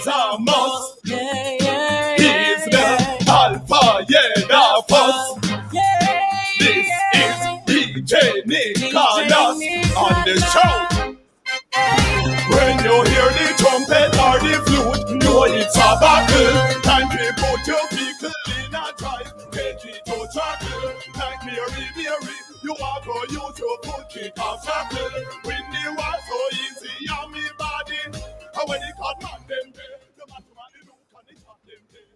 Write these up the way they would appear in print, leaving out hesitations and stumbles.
is a must. He's the Alpha, the first. This is DJ Nicholas on the show. When you hear the trumpet or the flute, know it's a battle. Time to put your vehicle in a drive, get it to travel. Like Mary, you are going to use your foot, kick off shackle. When the war so easy on me body, and when the God man them there, the man the look and the top them there.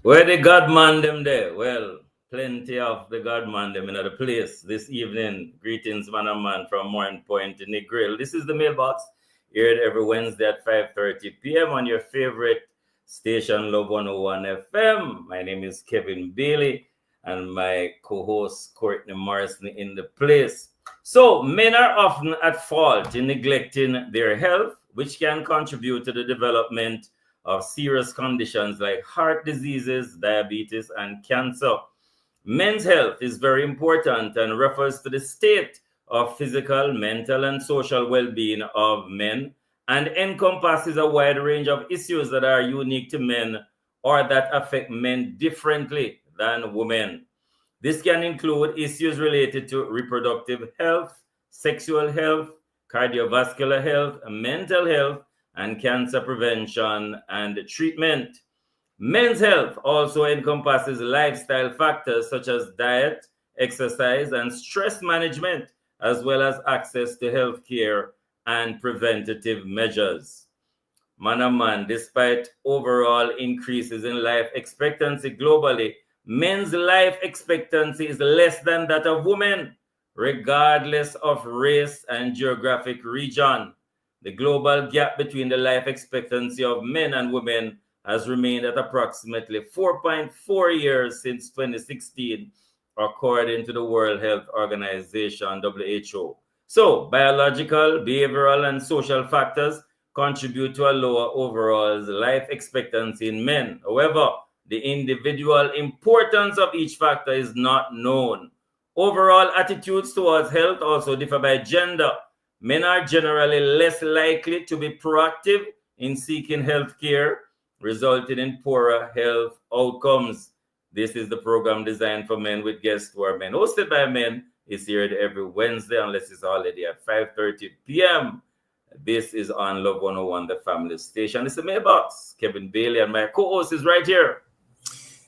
Where the God man them there? Well, plenty of the God man them in the place this evening. Greetings, man and man, from Morning Point in the Grill. This is the Mailbox, aired every Wednesday at 5:30 p.m. on your favorite station, Love 101 FM. My name is Kevin Bailey, and my co-host Courtney Morrison in the place. So, men are often at fault in neglecting their health, which can contribute to the development of serious conditions like heart diseases, diabetes, and cancer. Men's health is very important and refers to the state of physical, mental, and social well-being of men, and encompasses a wide range of issues that are unique to men or that affect men differently than women. This can include issues related to reproductive health, sexual health, cardiovascular health, mental health, and cancer prevention and treatment. Men's health also encompasses lifestyle factors such as diet, exercise, and stress management, as well as access to health care and preventative measures. Man and man, despite overall increases in life expectancy globally, men's life expectancy is less than that of women, regardless of race and geographic region. The global gap between the life expectancy of men and women has remained at approximately 4.4 years since 2016, according to the World Health Organization, WHO. So, biological, behavioral, and social factors contribute to a lower overall life expectancy in men. However, the individual importance of each factor is not known. Overall attitudes towards health also differ by gender. Men are generally less likely to be proactive in seeking health care, resulting in poorer health outcomes. This is the program designed for men with guests who are men. Hosted by men, it's aired every Wednesday unless it's already at 5:30 p.m. This is on Love 101, the family station. It's the Mailbox. Kevin Bailey and my co-host is right here.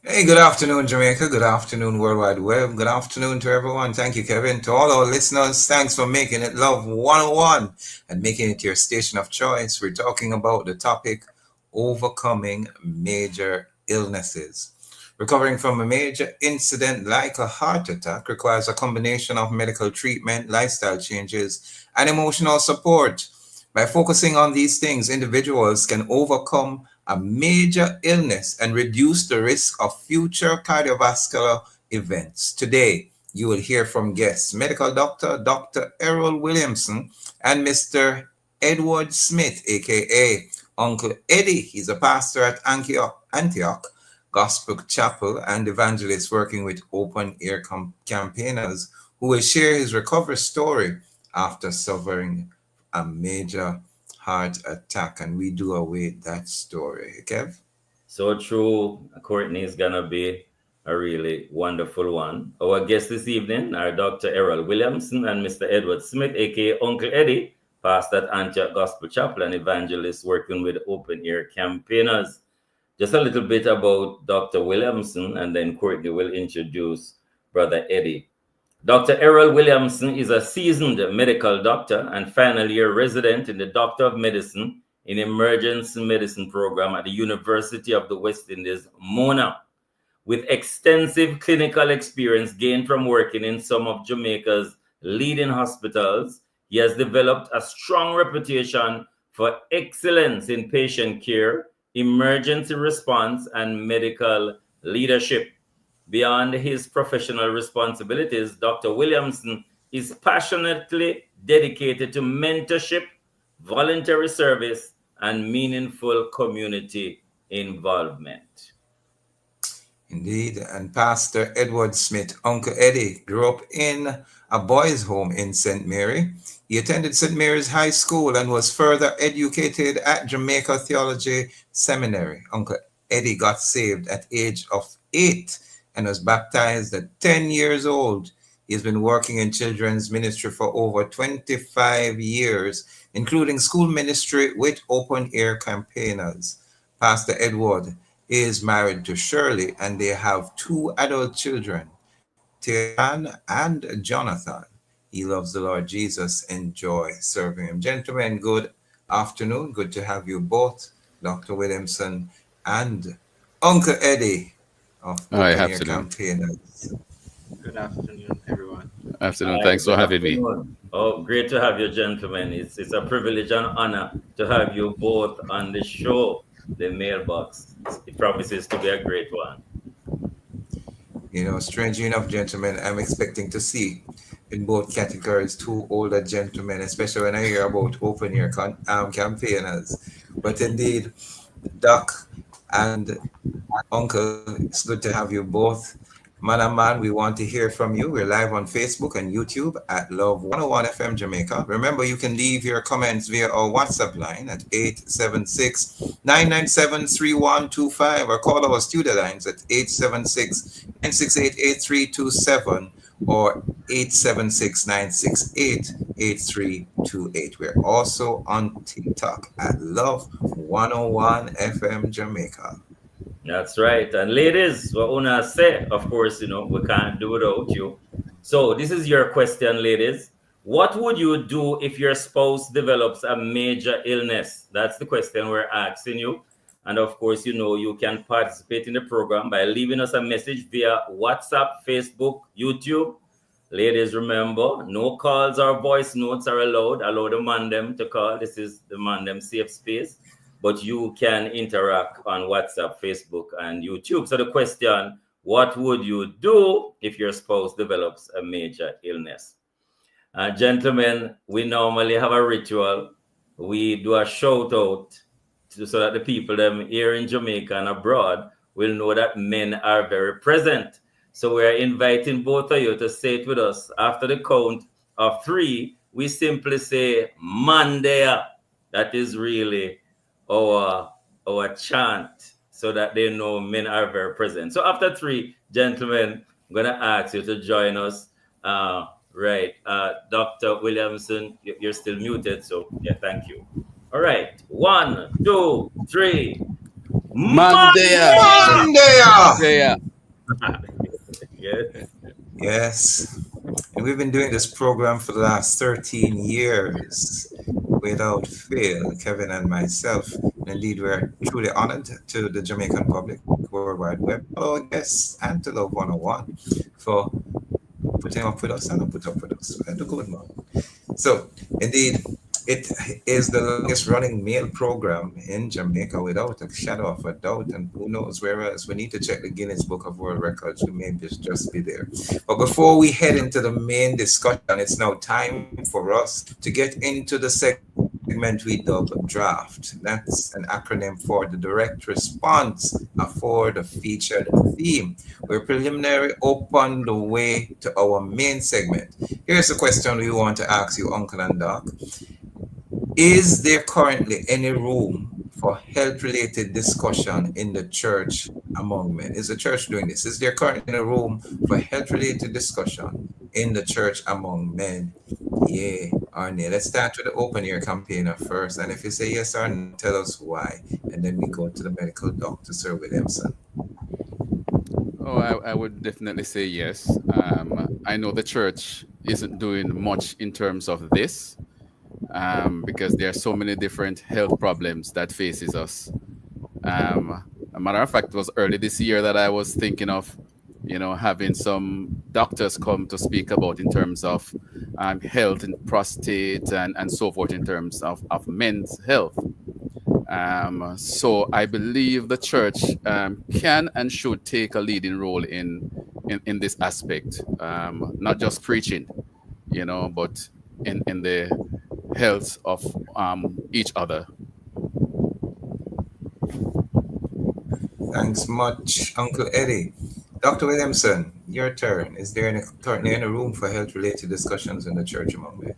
Hey, good afternoon, Jamaica. Good afternoon, World Wide Web. Good afternoon to everyone. Thank you, Kevin. To all our listeners, thanks for making it Love 101 and making it your station of choice. We're talking about the topic, overcoming major illnesses. Recovering from a major incident like a heart attack requires a combination of medical treatment, lifestyle changes, and emotional support. By focusing on these things, individuals can overcome a major illness and reduce the risk of future cardiovascular events. Today, you will hear from guests, medical doctor, Dr. Errol Williamson, and Mr. Edward Smith, aka Uncle Eddie. He's a pastor at Antioch Gospel Chapel and evangelist working with open air campaigners who will share his recovery story after suffering a major heart attack, and we do await that story. Kev? So true. Courtney is going to be a really wonderful one. Our guests this evening are Dr. Errol Williamson and Mr. Edward Smith, aka Uncle Eddie, pastor at Antioch Gospel Chapel and evangelist working with open air campaigners. Just a little bit about Dr. Williamson, and then Courtney will introduce Brother Eddie. Dr. Errol Williamson is a seasoned medical doctor and final year resident in the Doctor of Medicine in Emergency Medicine program at the University of the West Indies, Mona. With extensive clinical experience gained from working in some of Jamaica's leading hospitals, he has developed a strong reputation for excellence in patient care, emergency response, and medical leadership. Beyond his professional responsibilities, Dr. Williamson is passionately dedicated to mentorship, voluntary service, and meaningful community involvement. Indeed. And Pastor Edward Smith, Uncle Eddie, grew up in a boys' home in St. Mary. He attended St. Mary's High School and was further educated at Jamaica Theology Seminary. Uncle Eddie got saved at age of 8 and was baptized at 10 years old. He has been working in children's ministry for over 25 years, including school ministry with open air campaigners. Pastor Edward is married to Shirley and they have 2 adult children, Tian and Jonathan. He loves the Lord Jesus. Enjoy serving him. Gentlemen, good afternoon. Good to have you both, Dr. Williamson and Uncle Eddie of Hi, Open Air afternoon. Campaigners. Good afternoon, everyone. Afternoon. Hi, Thanks for good having me. afternoon. Oh, great to have you, gentlemen. It's a privilege and honor to have you both on the show, the mailbox. It promises to be a great one. You know, strangely enough, gentlemen, I'm expecting to see in both categories 2 older gentlemen, especially when I hear about open air campaigners. But indeed, Doc and Uncle, it's good to have you both. Man and man, we want to hear from you. We're live on Facebook and YouTube at Love 101 FM Jamaica. Remember, you can leave your comments via our WhatsApp line at 876-997-3125 or call our studio lines at 876-968-8327 or 876-968-8328. We're also on TikTok at Love 101 FM Jamaica. That's right. And ladies, what Una say, of course, we can't do without you. So this is your question, ladies. What would you do if your spouse develops a major illness? That's the question we're asking you. And of course, you can participate in the program by leaving us a message via WhatsApp, Facebook, YouTube. Ladies, remember, no calls or voice notes are allowed. Allow the Mandem to call. This is the Mandem safe space. But you can interact on WhatsApp, Facebook, and YouTube. So the question, what would you do if your spouse develops a major illness? Gentlemen, we normally have a ritual. We do a shout out so that the people them here in Jamaica and abroad will know that men are very present. So we're inviting both of you to say it with us. After the count of 3, we simply say, Mandea. That is really our chant so that they know men are very present. So after 3, gentlemen, I'm going to ask you to join us. Right. Dr. Williamson, you're still muted. So, yeah, thank you. All right. 1, 2, 3. Mandea. Mandea. Yeah. Yes. And we've been doing this program for the last 13 years without fail, Kevin and myself. And indeed, we're truly honored to the Jamaican public, World Wide Web, our guests, and to Love 101 for putting up with us and put up with us. And a good man. So, indeed, it is the longest running male program in Jamaica without a shadow of a doubt. And who knows where else? We need to check the Guinness Book of World Records. We may just be there. But before we head into the main discussion, it's now time for us to get into the segment we dub Draft. That's an acronym for the direct response for the featured theme. We're preliminary open the way to our main segment. Here's the question we want to ask you, Uncle and Doc. Is there currently any room for health-related discussion in the church among men? Is the church doing this? Is there currently a room for health-related discussion in the church among men? Yeah or nay? Let's start with the open air campaigner first. And if you say yes or no, tell us why. And then we go to the medical doctor, Sir Williamson. Oh, I would definitely say yes. I know the church isn't doing much in terms of this. Because there are so many different health problems that faces us. A matter of fact, it was early this year that I was thinking of, having some doctors come to speak about in terms of health and prostate and so forth in terms of men's health. So I believe the church can and should take a leading role in this aspect, not just preaching, but in the health of each other. Thanks much, Uncle Eddie. Dr. Williamson, your turn. Is there currently any room for health-related discussions in the church among men?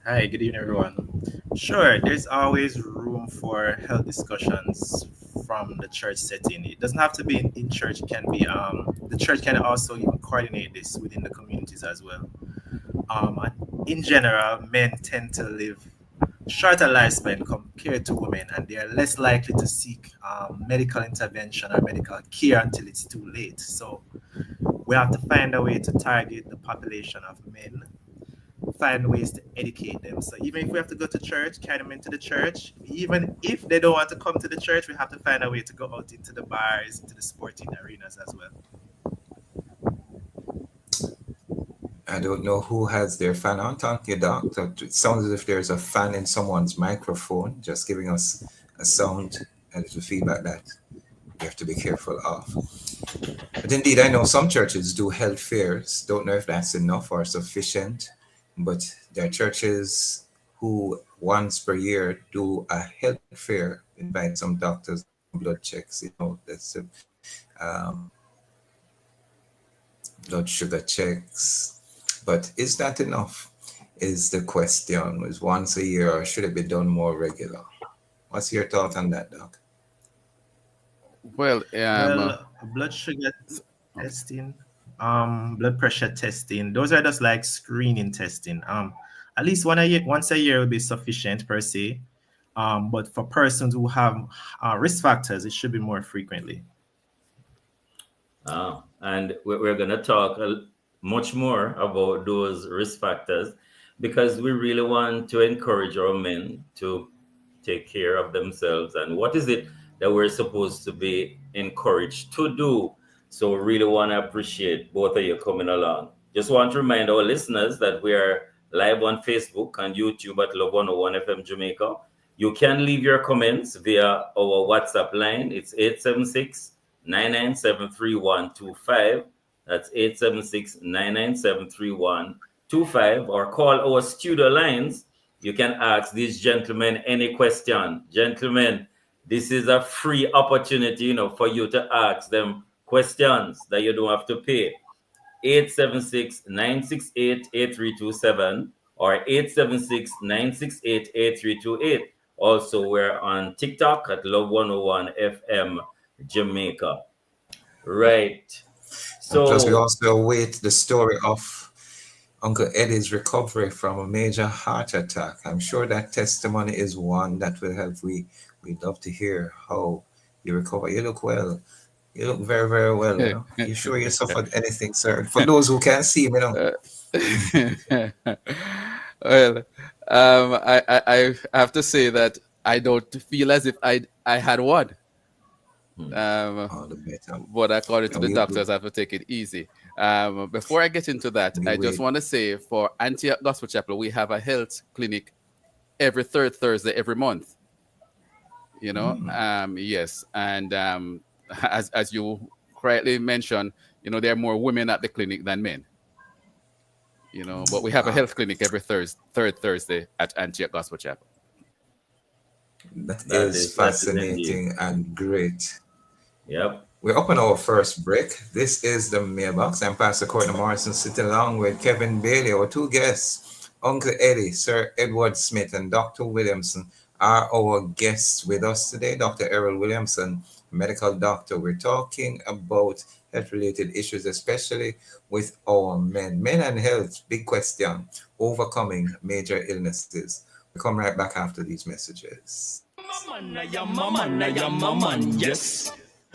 Hi, good evening, everyone. Sure, there's always room for health discussions from the church setting. It doesn't have to be in church. It can be the church can also even coordinate this within the communities as well. And in general, men tend to live shorter lifespan compared to women, and they are less likely to seek medical intervention or medical care until it's too late. So we have to find a way to target the population of men, find ways to educate them. So even if we have to go to church, carry them into the church, even if they don't want to come to the church, we have to find a way to go out into the bars, into the sporting arenas as well. I don't know who has their fan on. Thank you, Doctor. It sounds as if there's a fan in someone's microphone, just giving us a sound and the feedback that you have to be careful of. But indeed, I know some churches do health fairs. Don't know if that's enough or sufficient, but there are churches who once per year do a health fair, invite some doctors, blood checks, that's blood sugar checks. But is that enough? Is the question. Is once a year, or should it be done more regular? What's your thought on that, Doc? Well, blood sugar testing, blood pressure testing, those are just like screening testing. At least once a year will be sufficient per se. But for persons who have risk factors, it should be more frequently. And we're going to talk much more about those risk factors, because we really want to encourage our men to take care of themselves. And what is it that we're supposed to be encouraged to do? So we really want to appreciate both of you coming along. Just want to remind our listeners that we are live on Facebook and YouTube at Love 101 FM Jamaica. You can leave your comments via our WhatsApp line. It's 876-997-3125. That's 876-997-3125. Or call our studio lines. You can ask these gentlemen any question. Gentlemen, this is a free opportunity, for you to ask them questions that you don't have to pay. 876-968-8327 or 876-968-8328. Also, we're on TikTok at Love 101 FM Jamaica. Right. So, plus, we also await the story of Uncle Eddie's recovery from a major heart attack. I'm sure that testimony is one that will help. We'd love to hear how you recover. You look well. You look very, very well. You sure you suffered anything, sir? For those who can't see me, Well, I have to say that I don't feel as if I had one. But according to the doctors, I have to take it easy. Before I get into that, I just want to say for Antioch Gospel Chapel, we have a health clinic every third Thursday every month. Yes, and as you correctly mentioned, there are more women at the clinic than men. But we have a health clinic every third Thursday at Antioch Gospel Chapel. That is fascinating and great. Yep. We're up on our first break. This is the Mailbox. I'm Pastor Courtney Morrison, sitting along with Kevin Bailey. Our two guests, Uncle Eddie, Sir Edward Smith, and Dr. Williamson are our guests with us today. Dr. Errol Williamson, medical doctor. We're talking about health-related issues, especially with our men. Men and health, big question. Overcoming major illnesses. We'll come right back after these messages. I am a man, yes.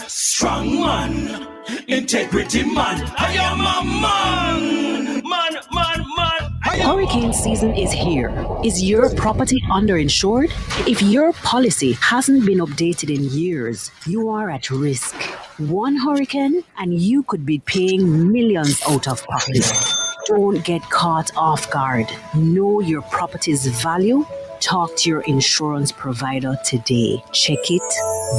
Strong man, integrity man. I am a man. Hurricane season is here. Is your property underinsured? If your policy hasn't been updated in years, you are at risk. One hurricane and you could be paying millions out of pocket. Don't get caught off guard. Know your property's value. Talk to your insurance provider today. Check it,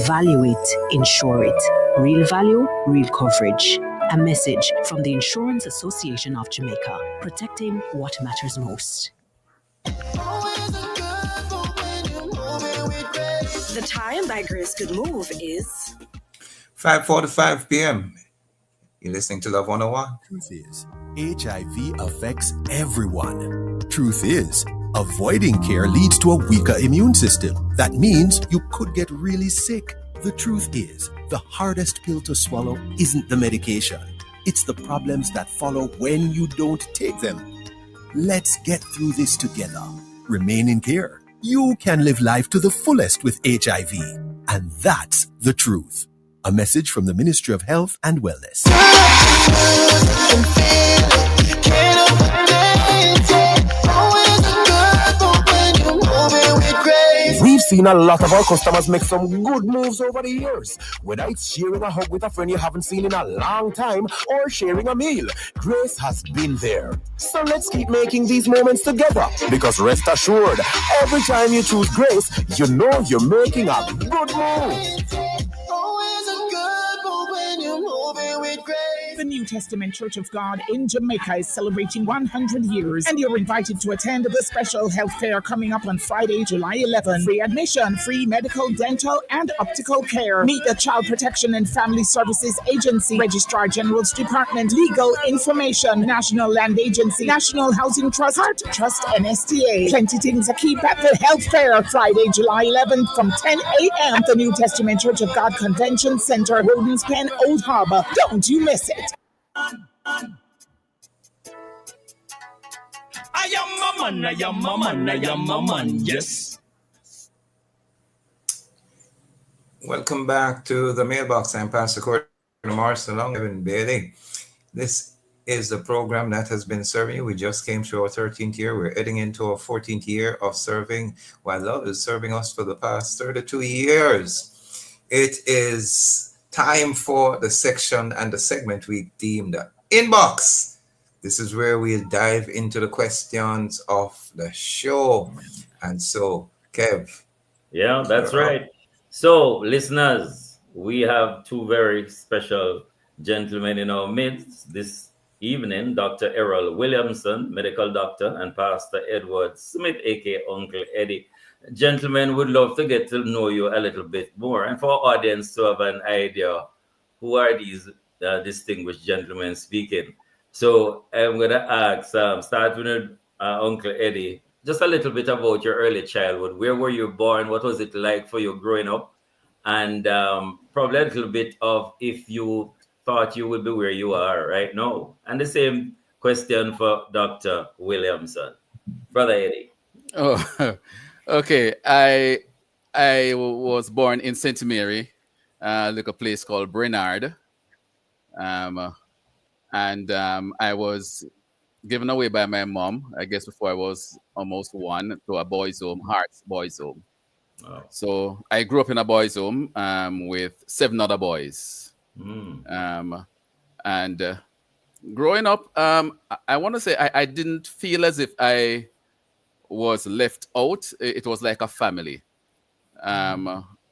value it, insure it. Real value, real coverage. A message from the Insurance Association of Jamaica, protecting what matters most. The The time that grace could move is 5:45 p.m. You're listening to Love 101. Truth is, HIV affects everyone. Truth is, avoiding care leads to a weaker immune system. That means you could get really sick. The truth is, the hardest pill to swallow isn't the medication. It's the problems that follow when you don't take them. Let's get through this together. Remain in care. You can live life to the fullest with HIV. And that's the truth. A message from the Ministry of Health and Wellness. We've seen a lot of our customers make some good moves over the years. Whether it's sharing a hug with a friend you haven't seen in a long time or sharing a meal, Grace has been there. So let's keep making these moments together. Because rest assured, every time you choose Grace, you know you're making a good move. The New Testament Church of God in Jamaica is celebrating 100 years, and you're invited to attend the special health fair coming up on Friday, July 11. Free admission, free medical, dental, and optical care. Meet the Child Protection and Family Services Agency, Registrar General's Department, Legal Information, National Land Agency, National Housing Trust, Heart Trust, and STA. Plenty things to keep at the health fair, Friday, July 11th from 10 a.m. at the New Testament Church of God Convention Center, Rodens Pen, Old Harbor. Don't you miss it. I am a man, yes. Welcome back to the mailbox. I'm Pastor Courtney Morris along with Evan Bailey. This is the program that has been serving you. We just came through our 13th year. We're heading into our 14th year of serving, while love is serving us for the past 32 years. It is time for the section and the segment we deemed Inbox. This is where we'll dive into the questions of the show. And so, Kev. Yeah, that's right. So, listeners, we have two very special gentlemen in our midst this evening, Dr. Errol Williamson, medical doctor, and Pastor Edward Smith, aka Uncle Eddie. Gentlemen, would love to get to know you a little bit more, and for our audience to have an idea who are these distinguished gentlemen speaking. So I'm going to ask, start with Uncle Eddie, just a little bit about your early childhood. Where were you born? What was it like for you growing up? And probably a little bit of if you thought you would be where you are right now. And the same question for Dr. Williamson. Brother Eddie. Oh, okay. I was born in St. Mary, a little place called Brenard. And I was given away by my mom, I guess before I was almost one, to a boys' home, Hearts Boys' Home. Wow. So I grew up in a boys' home with 7 other boys. And growing up, I want to say I didn't feel as if I was left out. It was like a family.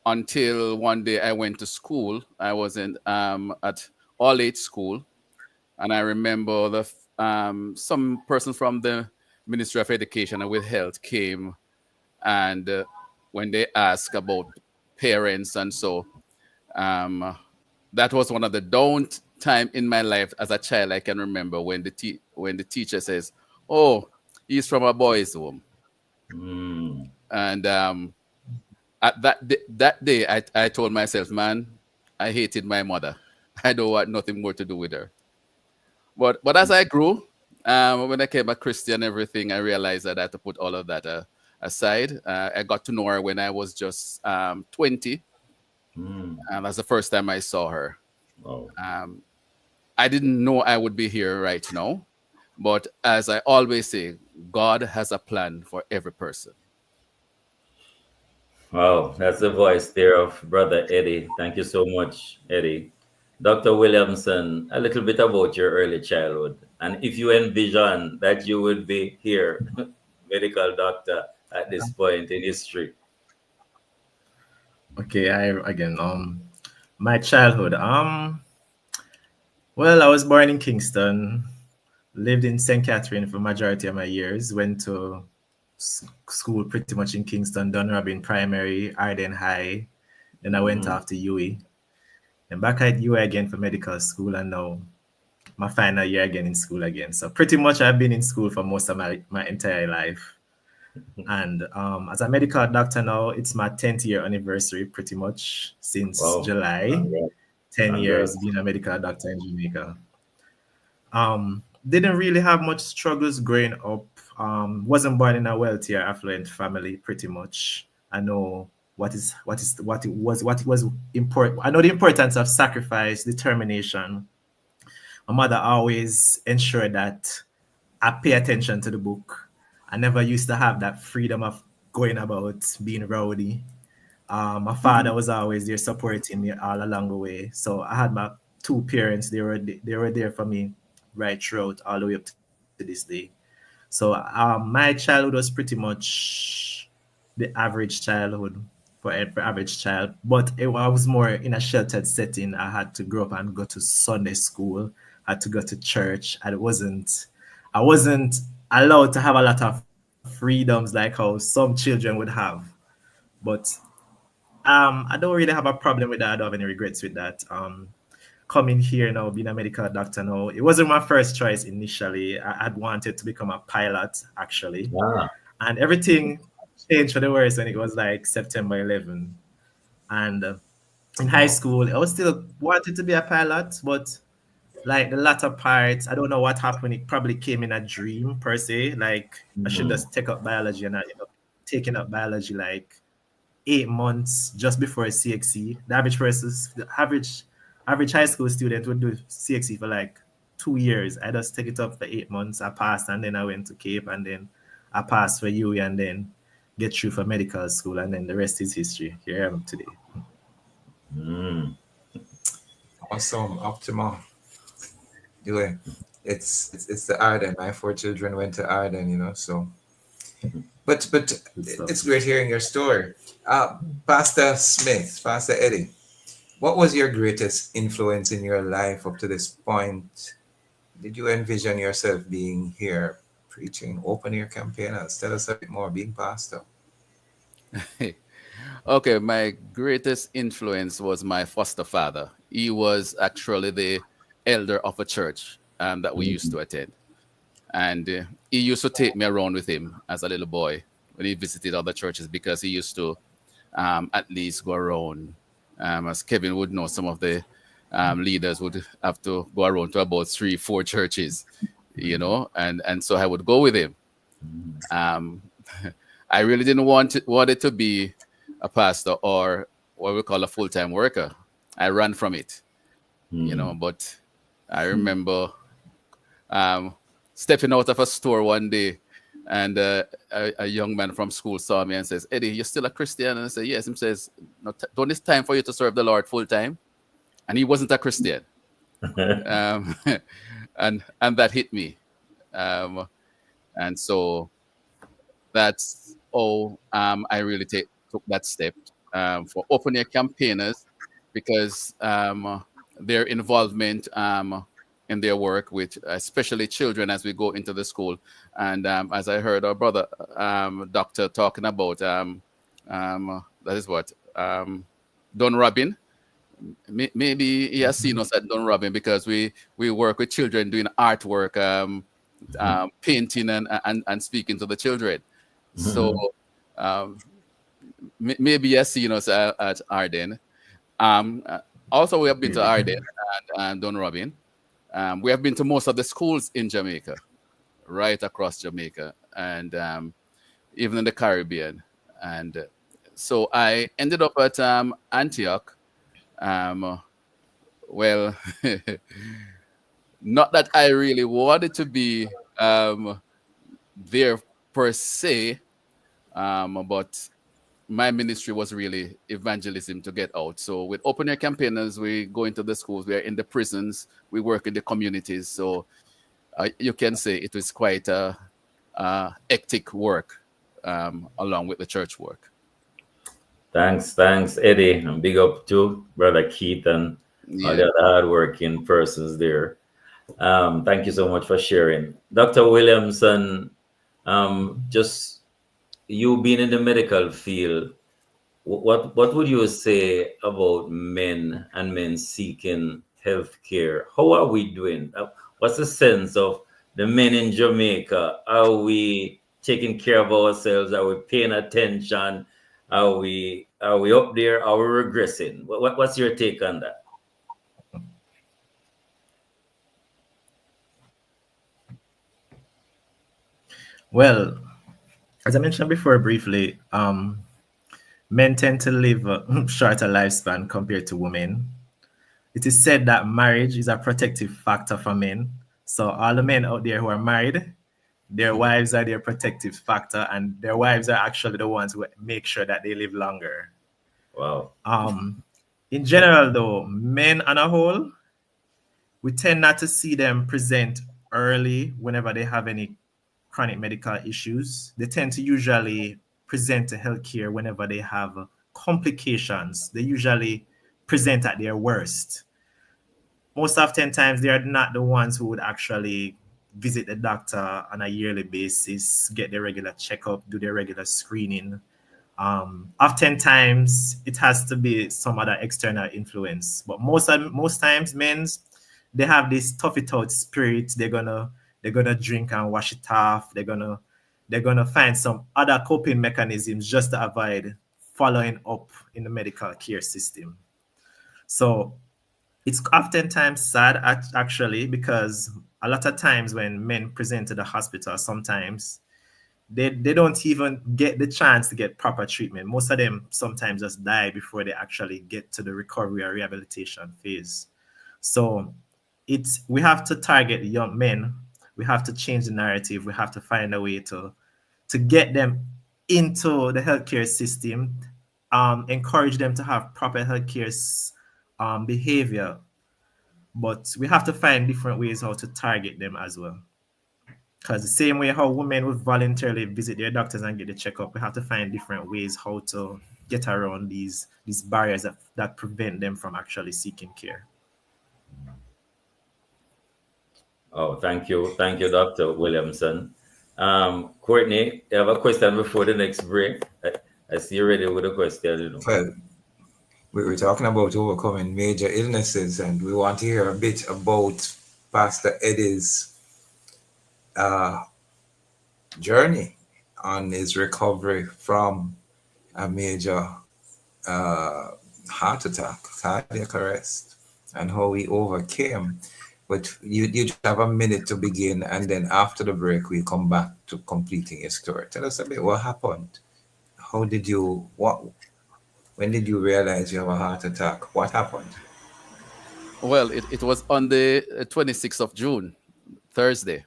Until one day I went to school. I was at All Age School. And I remember some person from the Ministry of Education and with Health came, and when they asked about parents and so, that was one of the down time in my life as a child. I can remember when the teacher says, "Oh, he's from a boys' home," and at that day I told myself, "Man, I hated my mother. I don't want nothing more to do with her." But as I grew, when I became a Christian, everything, I realized that I had to put all of that aside. I got to know her when I was just 20. And that's the first time I saw her. Wow. I didn't know I would be here right now. But as I always say, God has a plan for every person. Wow, that's the voice there of Brother Eddie. Thank you so much, Eddie. Dr. Williamson, a little bit about your early childhood, and if you envision that you would be here, medical doctor, at this point in history. Okay, my childhood. Well, I was born in Kingston, lived in St. Catherine for majority of my years, went to school pretty much in Kingston, Dunrobin Primary, Arden High. Then I went off to UWI. And back at UWI again for medical school, and now my final year again in school again. So pretty much I've been in school for most of my entire life. And as a medical doctor now, it's my 10th year anniversary pretty much since July. 10 years being a medical doctor in Jamaica. Didn't really have much struggles growing up. Wasn't born in a wealthy or affluent family pretty much. I know what it was important. I know the importance of sacrifice, determination. My mother always ensured that I pay attention to the book. I never used to have that freedom of going about being rowdy. My father was always there supporting me all along the way. So I had my two parents. They were there for me right throughout all the way up to this day. So my childhood was pretty much the average childhood for every average child, but I was more in a sheltered setting. I had to grow up and go to Sunday school. I had to go to church. I wasn't allowed to have a lot of freedoms like how some children would have. But I don't really have a problem with that. I don't have any regrets with that. Coming here now, being a medical doctor now, it wasn't my first choice initially. I had wanted to become a pilot, actually. Wow. And everything changed for the worse when it was like September 11. And in high school, I was still wanted to be a pilot, but like the latter part, I don't know what happened. It probably came in a dream per se. Like I should just take up biology, and I ended up taking up biology like 8 months just before CXC. The average high school student would do CXC for like 2 years. I just take it up for 8 months. I passed, and then I went to Cape, and then I passed for UWI, and then get through for medical school, and then the rest is history. Here I am today. Awesome, optimal. Anyway, it's the Arden. My 4 children went to Arden, so. But it's great hearing your story. Pastor Smith, Pastor Eddie, what was your greatest influence in your life up to this point? Did you envision yourself being here preaching open air campaigners? Tell us a bit more, being pastor. Okay, my greatest influence was my foster father. He was actually the elder of a church that we used to attend. And he used to take me around with him as a little boy when he visited other churches, because he used to at least go around. As Kevin would know, some of the leaders would have to go around to about 3-4 churches, and so I would go with him. I really didn't want it to be a pastor or what we call a full-time worker. I ran from it, but I remember stepping out of a store one day, and a young man from school saw me and says, "Eddie, you're still a Christian?" And I said, "Yes." He says, "No, don't it's time for you to serve the Lord full-time?" And he wasn't a Christian. And that hit me. And so that's how I really took that step for open air campaigners, because their involvement in their work with especially children as we go into the school. And as I heard our brother doctor talking about, that is what, Dunrobin. Maybe he has seen us at Dunrobin, because we work with children doing artwork, painting and speaking to the children. So maybe he has seen us at Arden. Also, we have been to Arden and Dunrobin. We have been to most of the schools in Jamaica, right across Jamaica, and even in the Caribbean. And so I ended up at Antioch. Well, not that I really wanted to be there per se, but my ministry was really evangelism to get out. So with open air campaigners, we go into the schools, we are in the prisons, we work in the communities. So you can say it was quite a hectic work along with the church work. Thanks, Eddie, and big up to Brother Keith and all the other hardworking persons there. Thank you so much for sharing. Dr. Williamson, just you being in the medical field, what would you say about men and men seeking health care? How are we doing? What's the sense of the men in Jamaica? Are we taking care of ourselves? Are we paying attention? Are we up there? Are we regressing? What's your take on that? Well, as I mentioned before briefly, men tend to live a shorter lifespan compared to women. It is said that marriage is a protective factor for men. So all the men out there who are married, their wives are their protective factor, and their wives are actually the ones who make sure that they live longer. Wow. In general, though, men on a whole, we tend not to see them present early whenever they have any chronic medical issues. They tend to usually present to healthcare whenever they have complications. They usually present at their worst. Most oftentimes, they are not the ones who would actually visit the doctor on a yearly basis, get their regular checkup, do their regular screening. Oftentimes, it has to be some other external influence. But most times, men's they have this tough it out spirit. They're gonna drink and wash it off. They're gonna find some other coping mechanisms just to avoid following up in the medical care system. So it's oftentimes sad actually, because a lot of times when men present to the hospital, sometimes they don't even get the chance to get proper treatment. Most of them sometimes just die before they actually get to the recovery or rehabilitation phase. So we have to target young men. We have to change the narrative. We have to find a way to get them into the healthcare system, encourage them to have proper healthcare behavior. But we have to find different ways how to target them as well. Because the same way how women would voluntarily visit their doctors and get the checkup, we have to find different ways how to get around these barriers that prevent them from actually seeking care. Oh, thank you, Dr. Williamson. Courtney, you have a question before the next break? I see you're ready with a question. Well, we were talking about overcoming major illnesses, and we want to hear a bit about Pastor Eddie's journey on his recovery from a major heart attack, cardiac arrest, and how he overcame. But you just have a minute to begin, and then after the break, we come back to completing your story. Tell us a bit what happened. When did you realize you have a heart attack? What happened? Well, it was on the 26th of June, Thursday.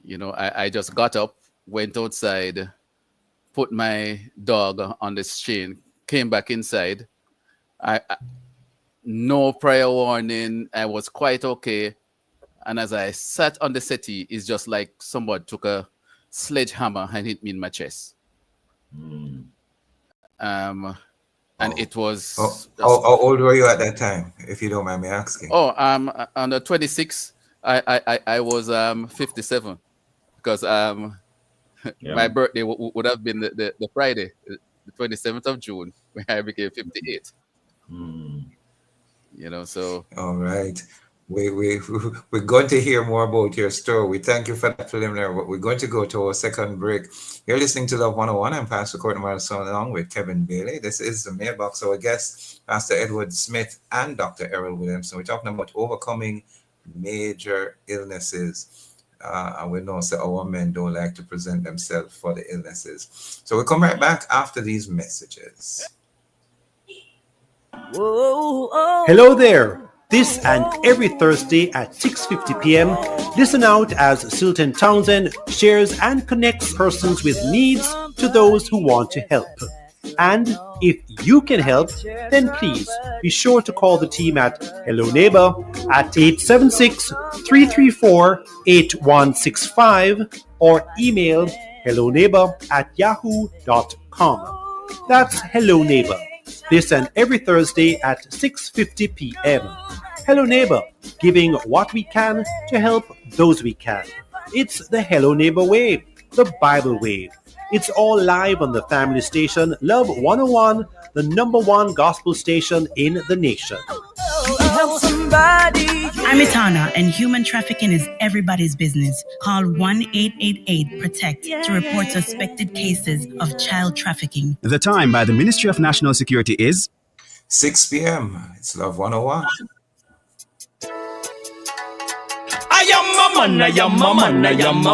You know, I just got up, went outside, put my dog on the chain, came back inside. No prior warning. I was quite okay. And as I sat on the settee, it's just like somebody took a sledgehammer and hit me in my chest. And it was... How old were you at that time, if you don't mind me asking? On the 26th, I was 57. Because my birthday would have been the Friday, the 27th of June, when I became 58. You know, so... All right. We're going to hear more about your story. We thank you for that preliminary, but we're going to go to our second break. You're listening to Love 101. I'm Pastor Courtney Martin along with Kevin Bailey. This is the Mailbox. Our guests, Pastor Edward Smith and Dr. Errol Williamson. We're talking about overcoming major illnesses. And we know that our men don't like to present themselves for the illnesses. So we'll come right back after these messages. Hello there. This and every Thursday at 6:50 p.m., listen out as Silton Townsend shares and connects persons with needs to those who want to help. And if you can help, then please be sure to call the team at Hello Neighbor at 876-334-8165 or email helloneighbor@yahoo.com. That's Hello Neighbor. This and every Thursday at 6:50 p.m. Hello Neighbor, giving what we can to help those we can. It's the Hello Neighbor way, the Bible way. It's all live on the family station, Love 101, the number one gospel station in the nation. I'm Itana, and human trafficking is everybody's business. Call 1-888-PROTECT to report suspected cases of child trafficking. The time by the Ministry of National Security is 6 p.m. It's Love 101. I am a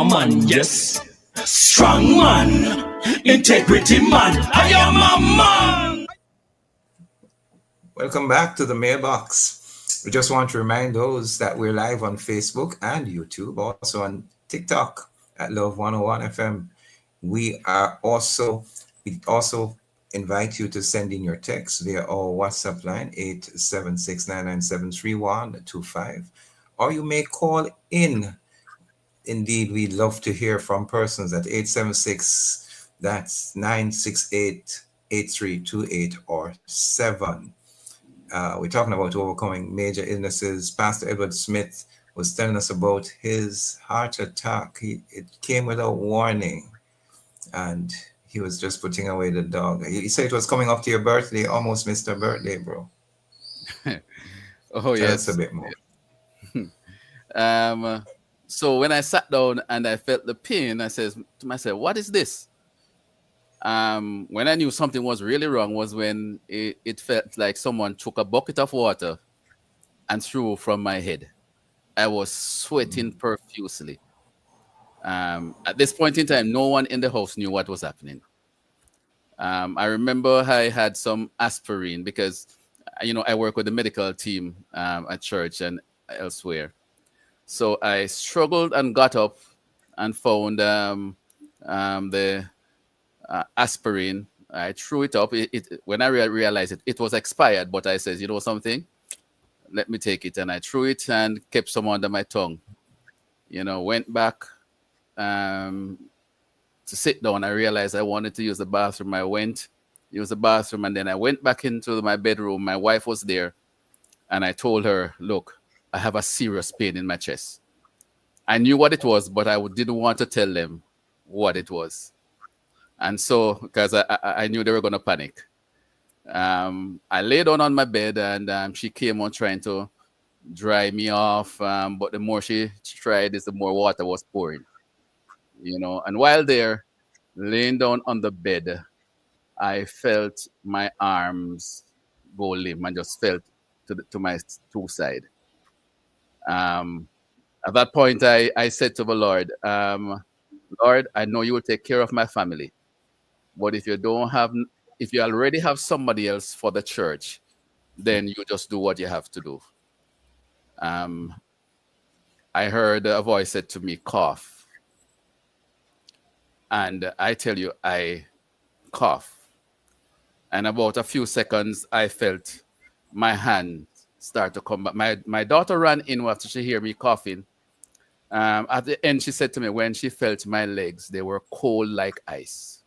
man, yes. Strong man, integrity man, I am a man. Welcome back to the mailbox. We just want to remind those that we're live on Facebook and YouTube, also on TikTok at Love 101 FM. We also invite you to send in your text via our WhatsApp line 876-997-3125, or you may call in. Indeed, we'd love to hear from persons at 876, that's 968-8328 or 7. We're talking about overcoming major illnesses. Pastor Edward Smith was telling us about his heart attack. It came without warning, and he was just putting away the dog. He said it was coming up to your birthday, almost missed your birthday, bro. Oh, Tell us a bit more. So when I sat down and I felt the pain, I said to myself, what is this? When I knew something was really wrong was when it felt like someone took a bucket of water and threw from my head. I was sweating profusely. At this point in time, no one in the house knew what was happening. I remember I had some aspirin because, I work with the medical team at church and elsewhere. So I struggled and got up and found the aspirin. I threw it up. When I realized it was expired, but I said, you know something? Let me take it. And I threw it and kept some under my tongue. Went back to sit down. I realized I wanted to use the bathroom. I went, used the bathroom, and then I went back into my bedroom. My wife was there, and I told her, look, I have a serious pain in my chest. I knew what it was, but I didn't want to tell them what it was. And so, because I knew they were going to panic, I lay down on my bed, and she came on trying to dry me off. But the more she tried, the more water was pouring. And while there, laying down on the bed, I felt my arms go limp and just felt to my two sides. At that point, I said to the Lord, Lord, I know you will take care of my family, but if you already have somebody else for the church, then you just do what you have to do. I heard a voice said to me, cough. And I tell you, I cough. And about a few seconds, I felt my hand start to come back. My daughter ran in after she heard me coughing. At the end, she said to me, when she felt my legs, they were cold like ice.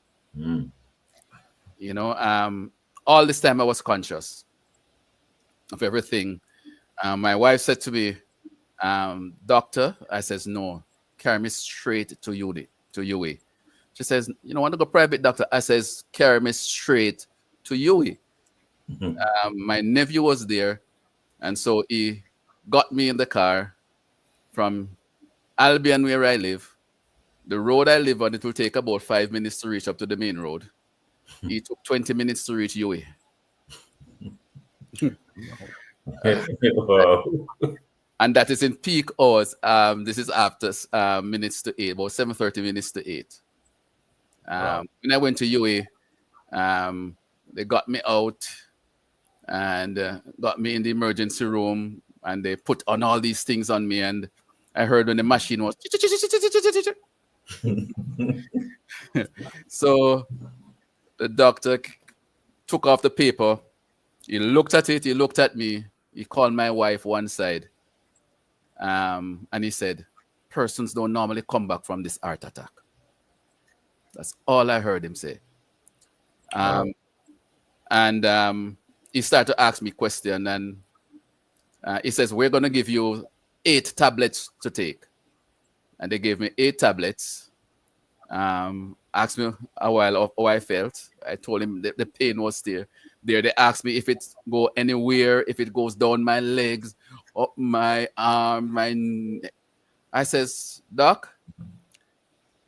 All this time I was conscious of everything. My wife said to me, doctor, I says, no, carry me straight to UWI. She says, want to go private, doctor? I says, carry me straight to UWI. My nephew was there. And so he got me in the car from Albion, where I live. The road I live on, it will take about 5 minutes to reach up to the main road. He took 20 minutes to reach UWI. Wow. And that is in peak hours. This is after minutes to 8, about 7:30 minutes to 8. When I went to UWI, they got me out and got me in the emergency room, and they put on all these things on me, and I heard when the machine was so the doctor took off the paper. He looked at it, he looked at me, he called my wife one side, and he said, persons don't normally come back from this heart attack. That's all I heard him say. And he started to ask me questions, and he says, we're going to give you 8 tablets to take. And they gave me 8 tablets. And asked me a while of how I felt. I told him the pain was there. They asked me if it go anywhere, if it goes down my legs, up my arm, I says, Doc,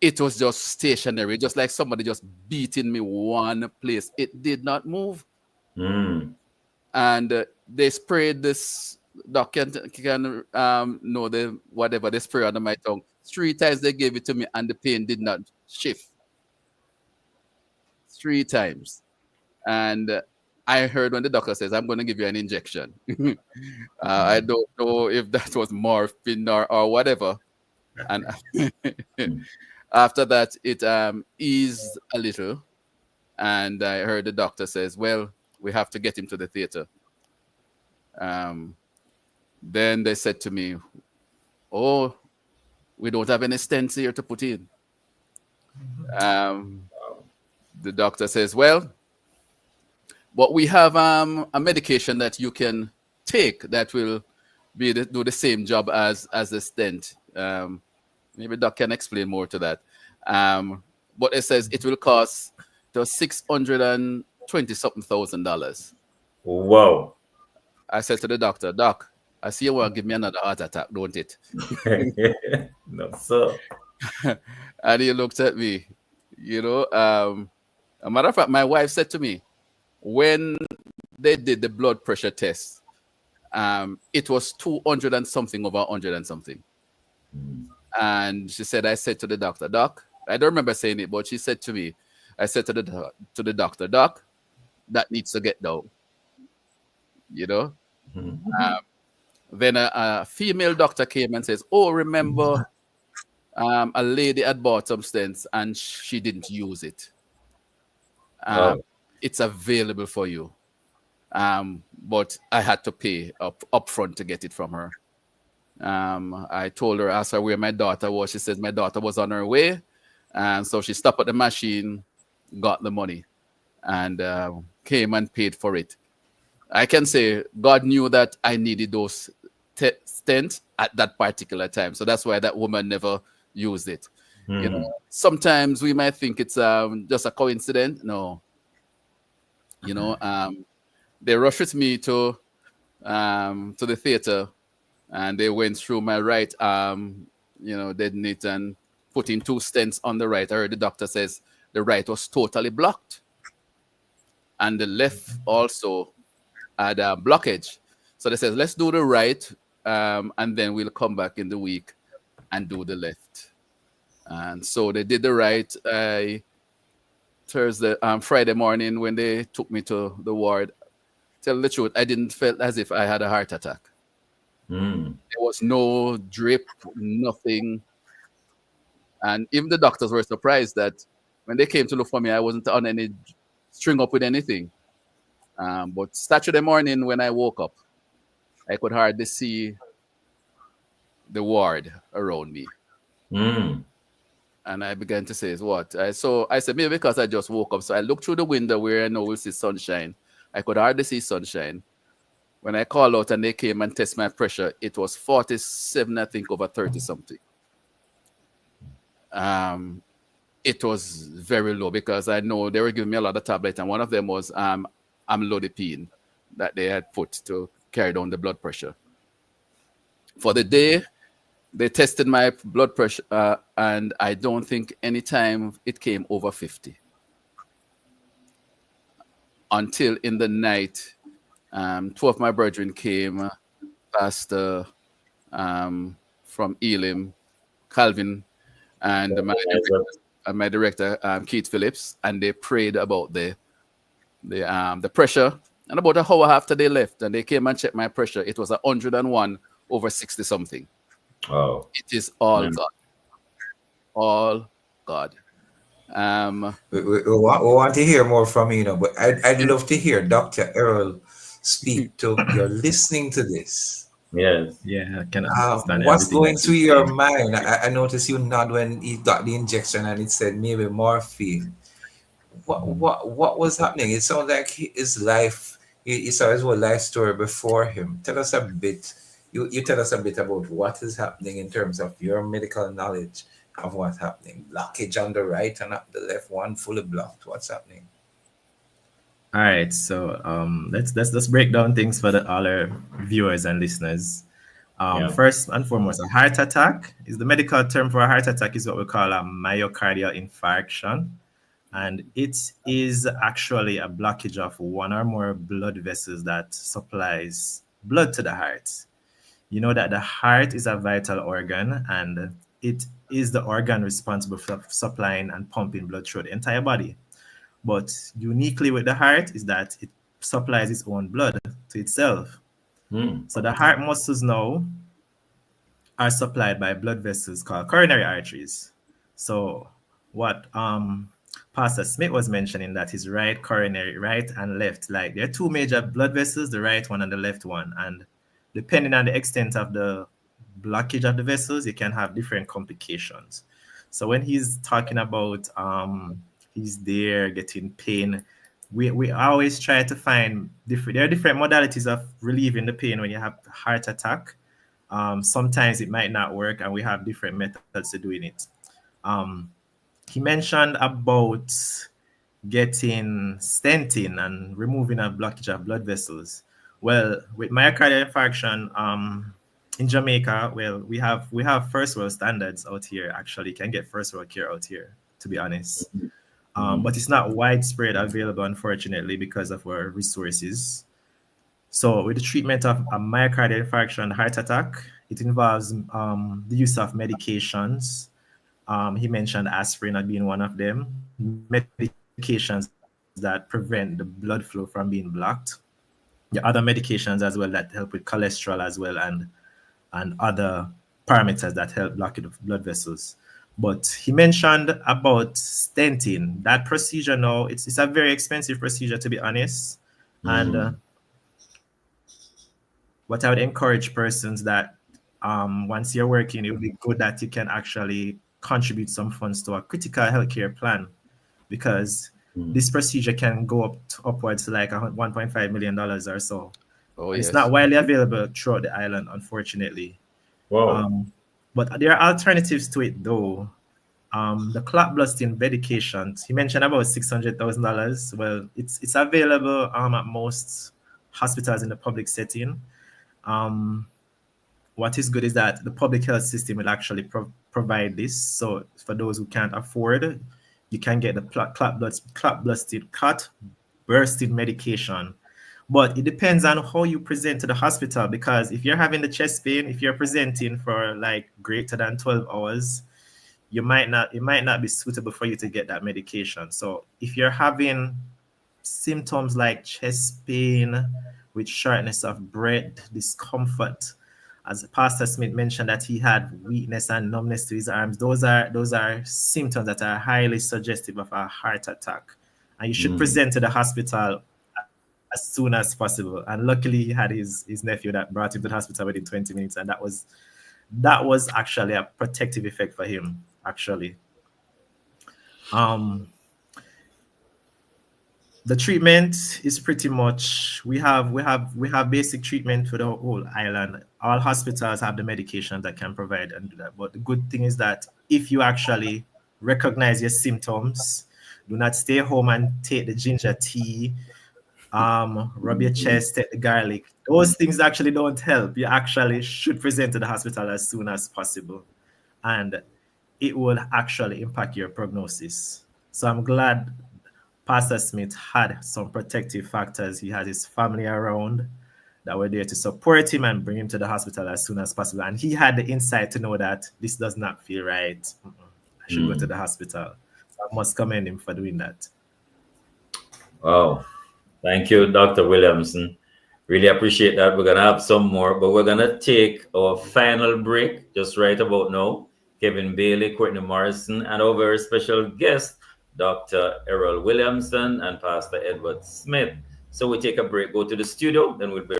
it was just stationary, just like somebody just beating me one place. It did not move. And they sprayed this. Doc can know the whatever they spray under my tongue. 3 times they gave it to me, and the pain did not shift. 3 times, and I heard when the doctor says, "I'm going to give you an injection." I don't know if that was morphine or whatever. And after that, it eased a little, and I heard the doctor says, "Well, we have to get him to the theater." Then they said to me, "Oh, we don't have any stents here to put in." The doctor says, "Well, but we have a medication that you can take that will do the same job as the stent." Maybe Doc can explain more to that. But it says it will cost $620,000. Wow. I said to the doctor, "Doc, I see you want to give me another heart attack, don't it?" No, sir. And he looked at me, a matter of fact, my wife said to me, when they did the blood pressure test, it was 200 and something over 100 and something. And she said, I said to the doctor, "Doc," I don't remember saying it, but she said to me, I said to the doctor, "Doc, that needs to get down." Then a female doctor came and says, "Oh, remember, a lady had bought some stents and she didn't use it. It's available for you." But I had to pay up front to get it from her. I told her, asked her where my daughter was. She says my daughter was on her way. And so she stopped at the machine, got the money, and came and paid for it. I can say God knew that I needed those stents at that particular time. So that's why that woman never used it. Sometimes we might think it's just a coincidence. No. They rushed with me to the theater, and they went through my right arm, deadened it and put in 2 stents on the right. I heard the doctor says the right was totally blocked, and the left also had a blockage. So they said, let's do the right, and then we'll come back in the week and do the left. And so they did the right. Friday morning when they took me to the ward, tell the truth, I didn't feel as if I had a heart attack. There was no drip, nothing. And even the doctors were surprised that when they came to look for me, I wasn't on any string up with anything. But Saturday morning when I woke up, I could hardly see the ward around me. And I began to say, what? So I said, maybe because I just woke up. So I looked through the window where I know we'll see sunshine. I could hardly see sunshine. When I called out and they came and tested my pressure, it was 47, I think, over 30 something. It was very low because I know they were giving me a lot of tablets, and one of them was amlodipine that they had put to carry down the blood pressure. For the day, they tested my blood pressure, and I don't think any time it came over 50. Until in the night, 2 of my brethren came, Pastor from Elim, Calvin, and my director, Keith Phillips, and they prayed about the pressure. And about an hour after they left, and they came and checked my pressure, it was 101 over 60 something. Oh, it is all God. All God. We want to hear more from you, but I'd love to hear Dr. Earl speak to. You're listening to this. Yes. Yeah, I can understand. What's going through your mind? I noticed you nod when he got the injection and it said maybe morphine. What was happening? It sounds like his life. He saw his whole life story before him. Tell us a bit. You tell us a bit about what is happening in terms of your medical knowledge of what's happening. Blockage on the right and up the left, one fully blocked. What's happening? All right, so let's break down things for all our viewers and listeners. First and foremost, a heart attack is the medical term for a heart attack is what we call a myocardial infarction, and it is actually a blockage of one or more blood vessels that supplies blood to the heart. You know that the heart is a vital organ, and it is the organ responsible for supplying and pumping blood through the entire body. But uniquely with the heart is that it supplies its own blood to itself. So the heart muscles now are supplied by blood vessels called coronary arteries. So what Pastor Smith was mentioning, that his right coronary, right and left, like there are two major blood vessels, the right one and the left one. And depending on the extent of the blockage of the vessels, you can have different complications. So when he's talking about he's there getting pain, we always try to find there are different modalities of relieving the pain when you have heart attack. Sometimes it might not work, and we have different methods to doing it. He mentioned about getting stenting and removing a blockage of blood vessels. Well, with myocardial infarction, in Jamaica, well, we have first world standards out here. Actually, you can get first world care out here, to be honest. But it's not widespread available, unfortunately, because of our resources. So with the treatment of a myocardial infarction and heart attack, it involves the use of medications. He mentioned aspirin as being one of them. Medications that prevent the blood flow from being blocked. There are other medications as well that help with cholesterol as well, and other parameters that help block the blood vessels. But he mentioned about stenting. That procedure now, it's a very expensive procedure, to be honest. And what I would encourage persons that once you're working, it would be good that you can actually contribute some funds to a critical healthcare plan, because this procedure can go upwards to like $1.5 million or so. It's not widely available throughout the island, unfortunately. Wow. But there are alternatives to it, though. The clot busting medications, he mentioned about $600,000. Well, it's available at most hospitals in the public setting. What is good is that the public health system will actually provide this. So for those who can't afford, you can get the clot bursting medication. But it depends on how you present to the hospital, because if you're having the chest pain, if you're presenting for like greater than 12 hours, it might not be suitable for you to get that medication. So if you're having symptoms like chest pain with shortness of breath, discomfort, as Pastor Smith mentioned that he had weakness and numbness to his arms, those are symptoms that are highly suggestive of a heart attack. And you should present to the hospital as soon as possible. And luckily he had his nephew that brought him to the hospital within 20 minutes, and that was actually a protective effect for him, actually. The treatment is pretty much, we have basic treatment for the whole island. All hospitals have the medication that can provide and do that. But the good thing is that if you actually recognize your symptoms, do not stay home and take the ginger tea, rub your chest, take the garlic. Those things actually don't help. You actually should present to the hospital as soon as possible, and it will actually impact your prognosis. So I'm glad Pastor Smith had some protective factors. He had his family around that were there to support him and bring him to the hospital as soon as possible. And he had the insight to know that this does not feel right. I should go to the hospital. So I must commend him for doing that. Wow. Thank you, Dr. Williamson. Really appreciate that. We're going to have some more, but we're going to take our final break just right about now. Kevin Bailey, Courtney Morrison, and our very special guest, Dr. Errol Williamson and Pastor Edward Smith. So we take a break, go to the studio, then we'll be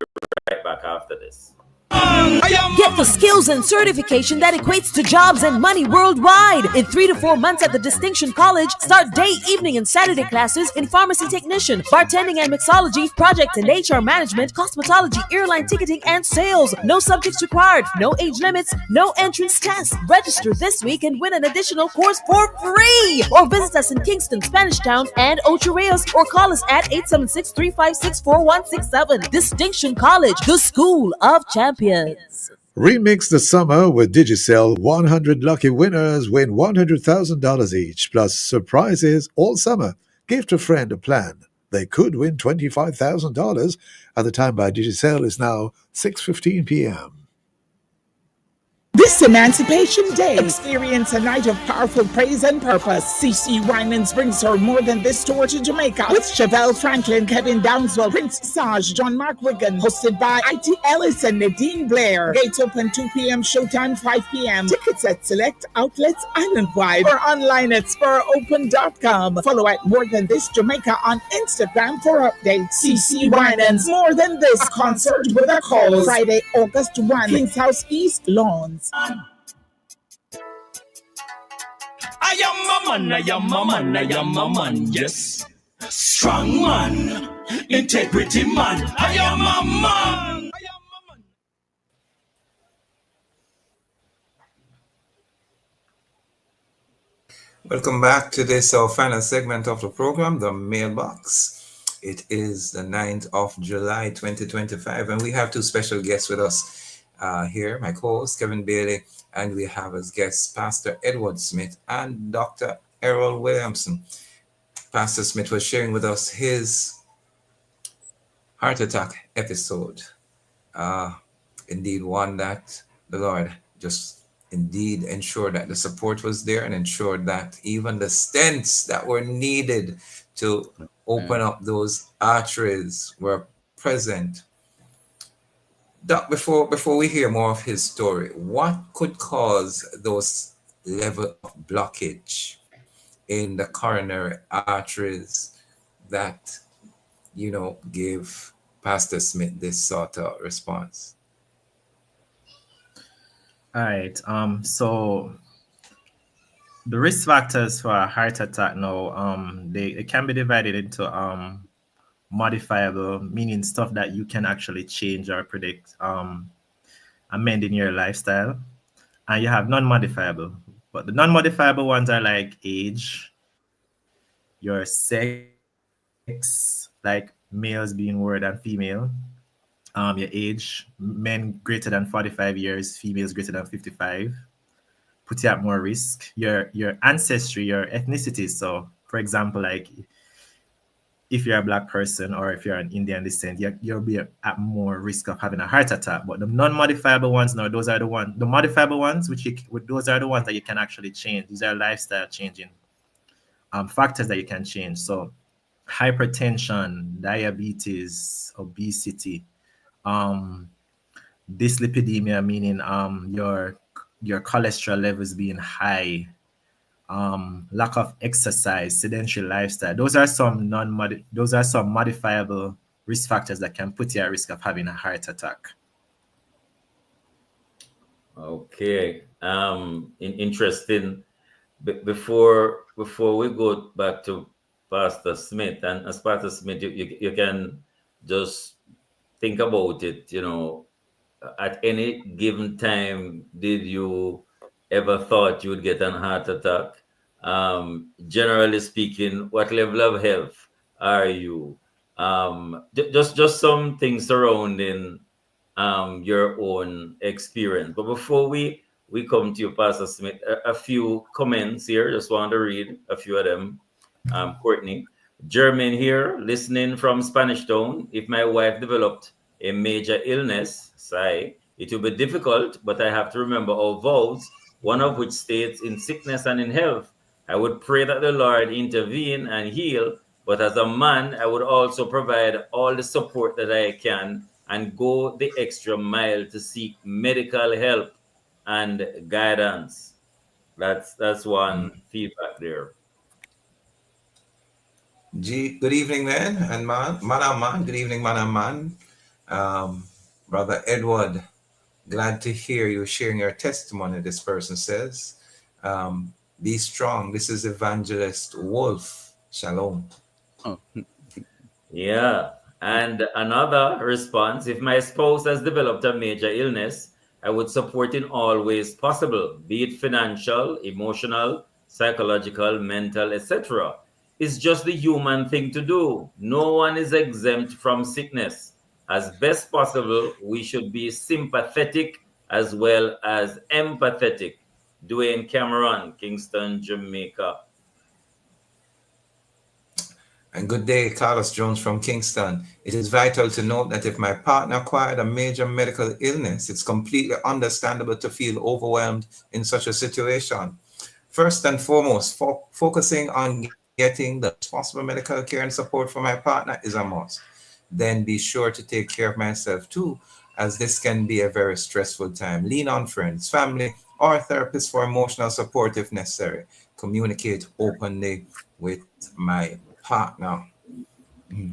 right back after this. Get the skills and certification that equates to jobs and money worldwide. In 3 to 4 months at the Distinction College, start day, evening, and Saturday classes in pharmacy technician, bartending and mixology, project and HR management, cosmetology, airline ticketing, and sales. No subjects required, no age limits, no entrance tests. Register this week and win an additional course for free. Or visit us in Kingston, Spanish Town, and Ocho Rios, or call us at 876-356-4167. Distinction College, the school of champions. Remix the summer with Digicel. 100 lucky winners win $100,000 each, plus surprises all summer. Gift a friend a plan. They could win $25,000. At the time by Digicel is now 6:15 p.m. This Emancipation Day, experience a night of powerful praise and purpose. CC Winans brings her More Than This tour to Jamaica with Chevelle Franklin, Kevin Downswell, Prince Saj, John Mark Wigan, hosted by IT Ellis and Nadine Blair. Gates open 2 p.m., showtime 5 p.m. Tickets at select outlets island-wide or online at spuropen.com. Follow at More Than This Jamaica on Instagram for updates. CC Winans, More Than This, concert with a cause. Friday, August 1, Kings House East Lawns. I am a man, I am a man, I am a man, yes. Strong man, integrity man, I am a man. Welcome back to this our final segment of the program, the mailbox. It is the 9th of July 2025, and we have two special guests with us here, my co-host Kevin Bailey, and we have as guests Pastor Edward Smith and Dr. Errol Williamson. Pastor Smith was sharing with us his heart attack episode. Indeed, one that the Lord just indeed ensured that the support was there and ensured that even the stents that were needed to open up those arteries were present. Doc, before we hear more of his story, what could cause those level of blockage in the coronary arteries that, gave Pastor Smith this sort of response? All right. So the risk factors for a heart attack now, it can be divided into modifiable, meaning stuff that you can actually change or predict, amend in your lifestyle. And you have non-modifiable. But the non-modifiable ones are like age, your sex, like males being more than female, your age, men greater than 45 years, females greater than 55, put you at more risk. Your ancestry, your ethnicity. So, for example, like if you're a Black person or if you're an Indian descent, you'll be at more risk of having a heart attack. But the non-modifiable ones, no, those are the ones. The modifiable ones, those are the ones that you can actually change. These are lifestyle changing factors that you can change. So, hypertension, diabetes, obesity, dyslipidemia, meaning your cholesterol levels being high, lack of exercise, sedentary lifestyle. Those are some modifiable risk factors that can put you at risk of having a heart attack. Okay. Interesting. Before we go back to Pastor Smith, and as Pastor Smith, you can just think about it. At any given time, did you ever thought you would get a heart attack? Generally speaking, what level of health are you? Just some things surrounding your own experience. But before we come to you, Pastor Smith, a few comments here. Just want to read a few of them. Courtney, German here, listening from Spanish Town. If my wife developed a major illness, it will be difficult, but I have to remember our vows, one of which states in sickness and in health. I would pray that the Lord intervene and heal, but as a man, I would also provide all the support that I can and go the extra mile to seek medical help and guidance. That's one feedback there. Good evening, man and man. Good evening, man and man. Brother Edward, Glad to hear you sharing your testimony, this person says. Be strong. This is Evangelist Wolf. Shalom. Oh. Yeah. And another response, if my spouse has developed a major illness, I would support in all ways possible, be it financial, emotional, psychological, mental, etc. It's just the human thing to do. No one is exempt from sickness. As best possible, we should be sympathetic as well as empathetic. Dwayne Cameron, Kingston, Jamaica. And good day, Carlos Jones from Kingston. It is vital to note that if my partner acquired a major medical illness, it's completely understandable to feel overwhelmed in such a situation. First and foremost, focusing on getting the possible medical care and support for my partner is a must. Then be sure to take care of myself too, as this can be a very stressful time. Lean on friends, family, or therapists for emotional support if necessary. Communicate openly with my partner.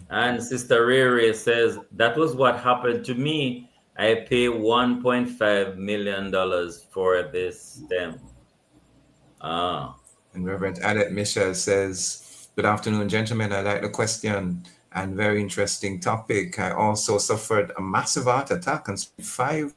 And Sister Rere says, that was what happened to me. I pay $1.5 million for this stem. And Reverend Adet Michelle says, good afternoon, gentlemen. I like the question and very interesting topic. I also suffered a massive heart attack and spent 5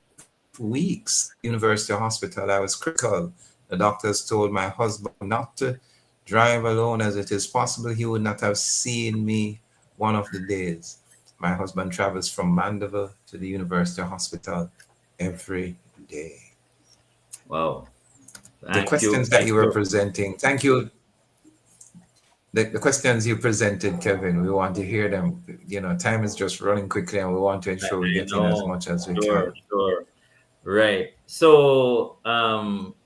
weeks at University Hospital. I was critical. The doctors told my husband not to drive alone, as it is possible he would not have seen me one of the days. My husband travels from Mandeville to the University Hospital every day. Wow. The questions that you were presenting, thank you. The questions you presented, Kevin, we want to hear them. You know, time is just running quickly and we want to ensure we get in as much as we can. Sure. Right. So,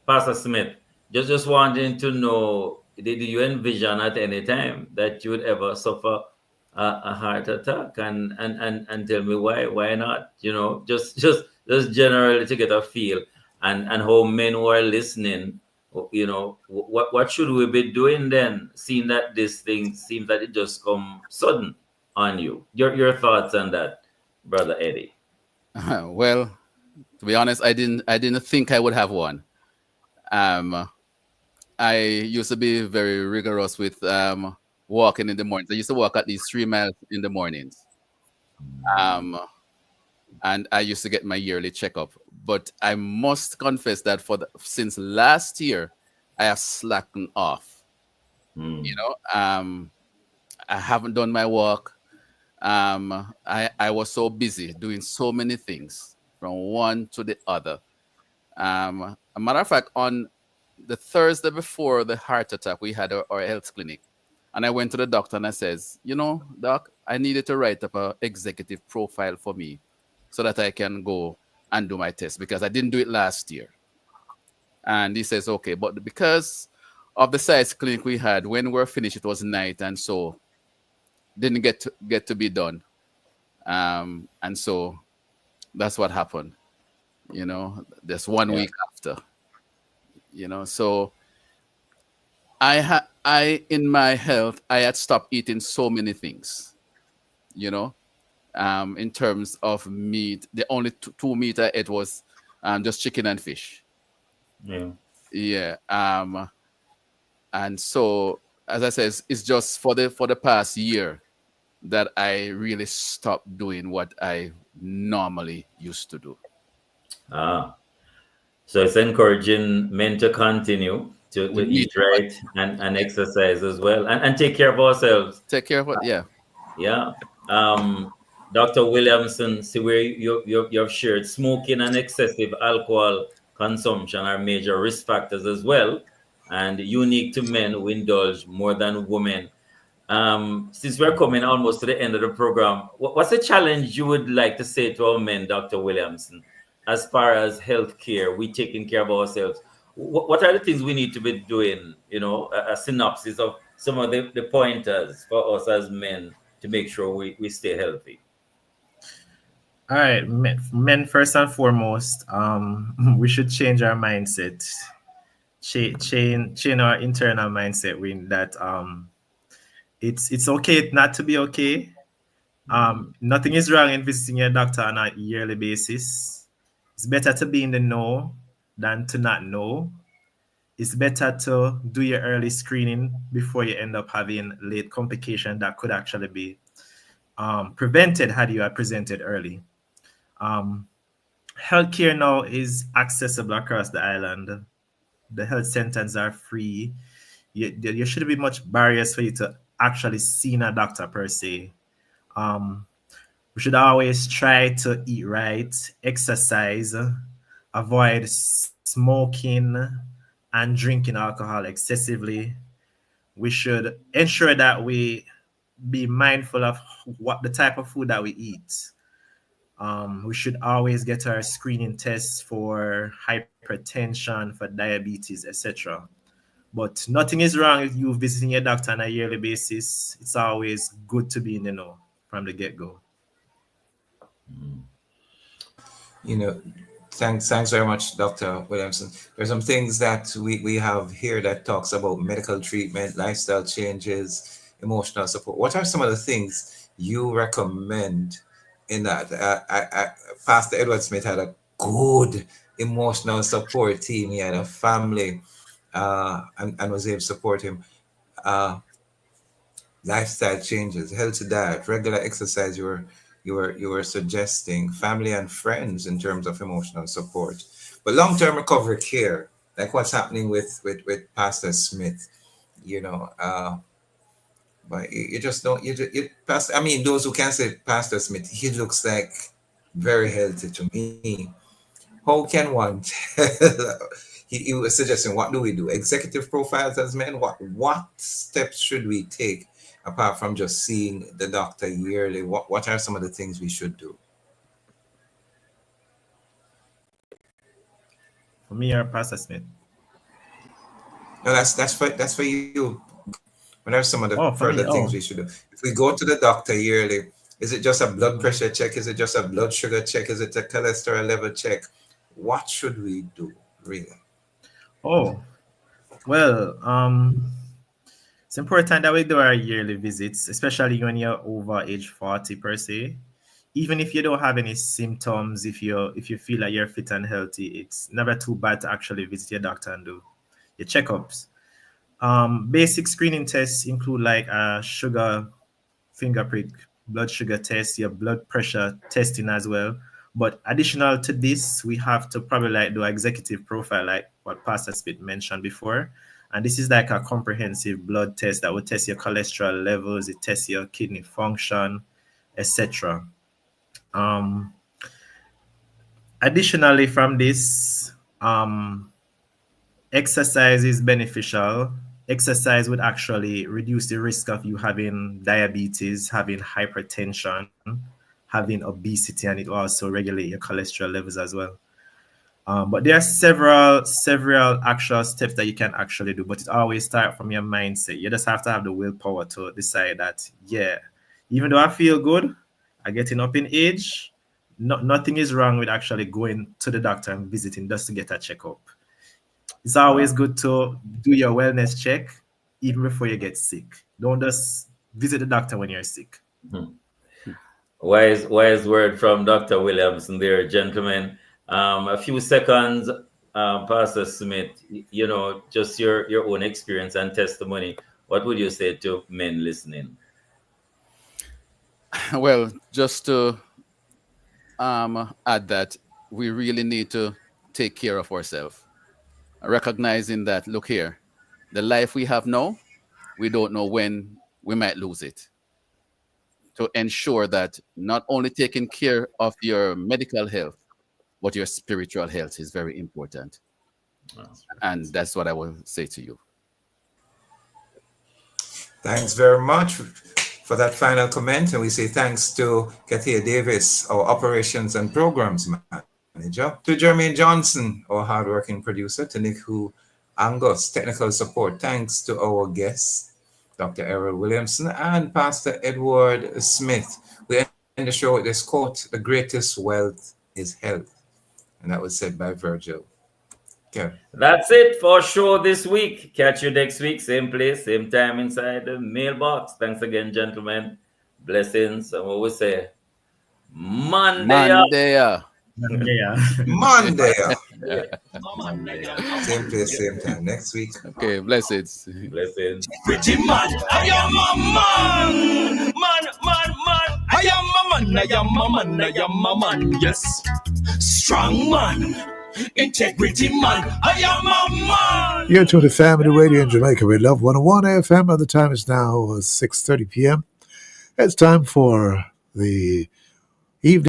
Pastor Smith, just wanting to know, did you envision at any time that you would ever suffer a heart attack? And tell me why not? You know, just generally to get a feel, and how men who are listening, you know, what should we be doing then, seeing that this thing seems that it just come sudden on you? Your thoughts on that, Brother Eddie? Well, to be honest, I didn't think I would have one. I used to be very rigorous with walking in the mornings. I used to walk at least 3 miles in the mornings. And I used to get my yearly checkup. But I must confess that since last year, I have slackened off. You know, I haven't done my walk. I was so busy doing so many things from one to the other. A matter of fact, on the Thursday before the heart attack, we had our health clinic. And I went to the doctor and I says, you know, doc, I needed to write up an executive profile for me so that I can go and do my test, because I didn't do it last year. And he says, okay, but because of the size clinic we had, when we were finished, it was night, and so didn't get to be done. And so that's what happened, you know, just 1 week after, you know. So I in my health, I had stopped eating so many things, you know. In terms of meat, the only two meat I ate was just chicken and fish. Yeah. And so, as I said, it's just for the past year that I really stopped doing what I normally used to do. So it's encouraging men to continue to eat right and exercise as well, and take care of ourselves. Take care of it, yeah. Yeah. Dr. Williamson, see where you've shared smoking and excessive alcohol consumption are major risk factors as well, and unique to men who indulge more than women. Since we're coming almost to the end of the program, what's a challenge you would like to say to our men, Dr. Williamson, as far as health care, we taking care of ourselves? What are the things we need to be doing, you know, a synopsis of some of the pointers for us as men to make sure we stay healthy? All right, men first and foremost, we should change our mindset, change our internal mindset. With that, it's okay not to be okay. Nothing is wrong in visiting your doctor on a yearly basis. It's better to be in the know than to not know. It's better to do your early screening before you end up having late complication that could actually be prevented had you presented early. Healthcare now is accessible across the island. The health centers are free. There shouldn't be much barriers for you to actually see a doctor per se. We should always try to eat right, exercise, avoid smoking and drinking alcohol excessively. We should ensure that we be mindful of what the type of food that we eat. We should always get our screening tests for hypertension, for diabetes, etc. But nothing is wrong with you visiting your doctor on a yearly basis. It's always good to be in the know from the get-go. You know, thanks very much, Dr. Williamson. There's some things that we have here that talks about medical treatment, lifestyle changes, emotional support. What are some of the things you recommend in that? Pastor Edward Smith had a good emotional support team. He had a family and was able to support him. Lifestyle changes, healthy diet, regular exercise. You were suggesting family and friends in terms of emotional support, but long-term recovery care, like what's happening with Pastor Smith, but you just don't. Pastor. I mean, those who can say Pastor Smith, he looks like very healthy to me. How can one tell? He was suggesting, what do we do? Executive profiles as men. What steps should we take apart from just seeing the doctor yearly? What are some of the things we should do? For me or Pastor Smith? No, that's for you. What are some of the further me? things we should do? If we go to the doctor yearly, is it just a blood pressure check? Is it just a blood sugar check? Is it a cholesterol level check? What should we do, really? Oh, well, it's important that we do our yearly visits, especially when you're over age 40 per se. Even if you don't have any symptoms, if you feel like you're fit and healthy, it's never too bad to actually visit your doctor and do your checkups. Basic screening tests include like sugar, finger prick, blood sugar test, your blood pressure testing as well. But additional to this, we have to probably like do an executive profile, like what Pastor Smith mentioned before. And this is like a comprehensive blood test that will test your cholesterol levels, it tests your kidney function, etc. Additionally from this, exercise is beneficial. Exercise would actually reduce the risk of you having diabetes, having hypertension, having obesity, and it will also regulate your cholesterol levels as well. But there are several actual steps that you can actually do, but it always starts from your mindset. You just have to have the willpower to decide that, yeah, even though I feel good, I'm getting up in age, nothing is wrong with actually going to the doctor and visiting just to get a checkup. It's always good to do your wellness check even before you get sick. Don't just visit the doctor when you're sick. Wise word from Dr. Williamson there, gentlemen. A few seconds, Pastor Smith, just your own experience and testimony. What would you say to men listening? Well, just to add that we really need to take care of ourselves, recognizing that, look here, the life we have now, we don't know when we might lose it. To ensure that not only taking care of your medical health, but your spiritual health is very important. And that's what I will say to you. Thanks very much for that final comment. And we say thanks to Katia Davis, our operations and programs manager, to Jermaine Johnson, our hardworking producer, to Niku Angus, technical support. Thanks to our guests, Dr. Errol Williamson and Pastor Edward Smith. We end the show with this quote: "The greatest wealth is health." And that was said by Virgil. Okay. That's it for show this week. Catch you next week, same place, same time inside the mailbox. Thanks again, gentlemen. Blessings. And what we say? Monday. Monday. Same place, same time. Next week. Okay, blessed. Blessed. Pretty man, I am a man. Man. I am a man, I am a man, I am a man. Yes. Strong man. Integrity man, I am a man. You're tuned to Family Radio in Jamaica with Love 101 FM, and the time is now 6:30 p.m. It's time for the evening.